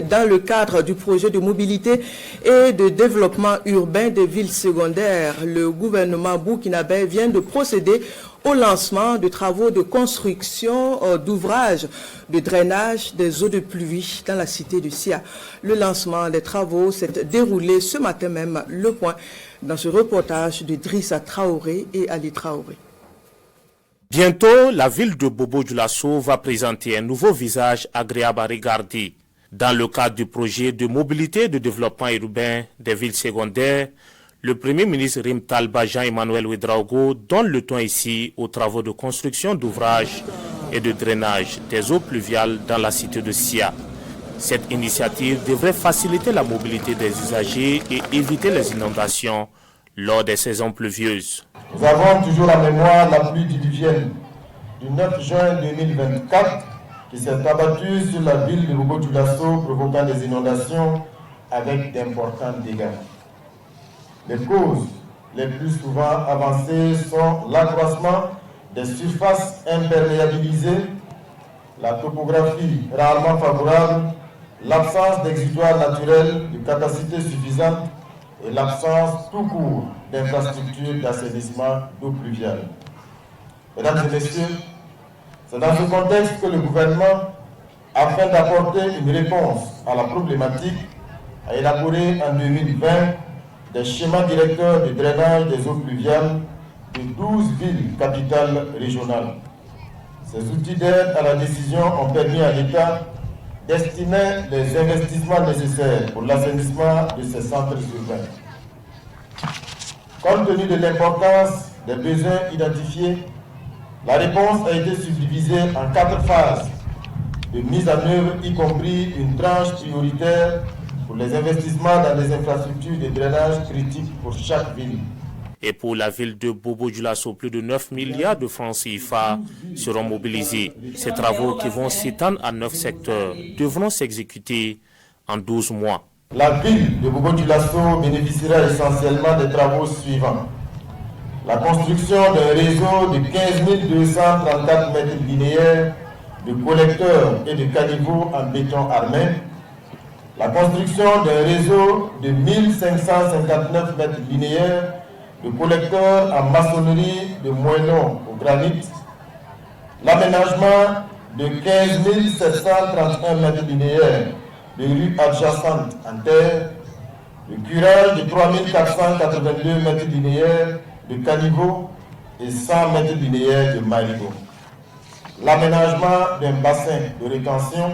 Dans le cadre du projet de mobilité et de développement urbain des villes secondaires, le gouvernement burkinabé vient de procéder au lancement de travaux de construction d'ouvrages de drainage des eaux de pluie dans la cité de Sia. Le lancement des travaux s'est déroulé ce matin même. Le point dans ce reportage de Drissa Traoré et Ali Traoré. Bientôt, la ville de Bobo-Dioulasso va présenter un nouveau visage agréable à regarder. Dans le cadre du projet de mobilité et de développement urbain des villes secondaires, le Premier ministre Rim Talba Jean-Emmanuel Ouedraogo donne le ton ici aux travaux de construction d'ouvrages et de drainage des eaux pluviales dans la cité de Sia. Cette initiative devrait faciliter la mobilité des usagers et éviter les inondations lors des saisons pluvieuses. Nous avons toujours en mémoire la pluie diluvienne du 9 juin 2024 qui s'est abattue sur la ville de Bobo-Dioulasso, provoquant des inondations avec d'importants dégâts. Les causes les plus souvent avancées sont l'accroissement des surfaces imperméabilisées, la topographie rarement favorable, l'absence d'exutoires naturels de capacité suffisante et l'absence tout court d'infrastructures d'assainissement d'eau pluviale. Mesdames et messieurs, c'est dans ce contexte que le gouvernement, afin d'apporter une réponse à la problématique, a élaboré en 2020 des schémas directeurs de drainage des eaux pluviales de 12 villes capitales régionales. Ces outils d'aide à la décision ont permis à l'État d'estimer les investissements nécessaires pour l'assainissement de ces centres urbains. Compte tenu de l'importance des besoins identifiés, la réponse a été subdivisée en 4 phases de mise en œuvre, y compris une tranche prioritaire pour les investissements dans les infrastructures de drainage critiques pour chaque ville. Et pour la ville de Bobo-Dioulasso, plus de 9 milliards de francs CFA seront mobilisés. Ces travaux qui vont s'étendre à 9 secteurs devront s'exécuter en 12 mois. La ville de Bobo-Dioulasso bénéficiera essentiellement des travaux suivants. La construction d'un réseau de 15 234 mètres linéaires de collecteurs et de caniveaux en béton armé. La construction d'un réseau de 1559 mètres linéaires de collecteurs en maçonnerie de moellons au granit. L'aménagement de 15 731 mètres linéaires de rues adjacentes en terre. Le curage de 3482 mètres linéaires de caniveaux et 100 mètres linéaires de marigots. L'aménagement d'un bassin de rétention,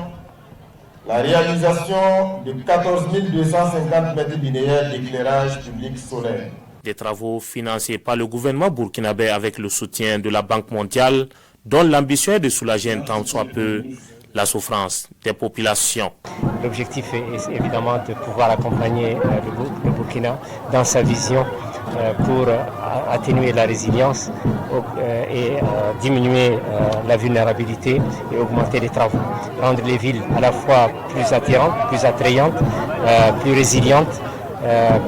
la réalisation de 14 250 mètres linéaires d'éclairage public solaire. Des travaux financés par le gouvernement burkinabé avec le soutien de la Banque mondiale, dont l'ambition est de soulager un tant soit peu la souffrance des populations. L'objectif est évidemment de pouvoir accompagner le Burkina dans sa vision pour atténuer la résilience et diminuer la vulnérabilité et augmenter les travaux. Rendre les villes à la fois plus attirantes, plus attrayantes, plus résilientes,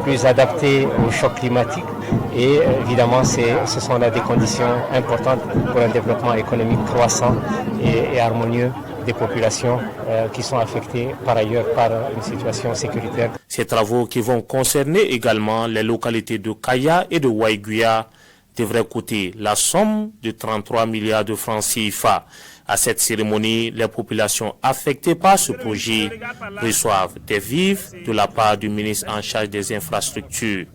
plus adaptées au choc climatique et évidemment ce sont là des conditions importantes pour un développement économique croissant et harmonieux des populations qui sont affectées par ailleurs par une situation sécuritaire. Ces travaux qui vont concerner également les localités de Kaya et de Waiguya devraient coûter la somme de 33 milliards de francs CFA. À cette cérémonie, les populations affectées par ce projet reçoivent des vivres de la part du ministre en charge des infrastructures.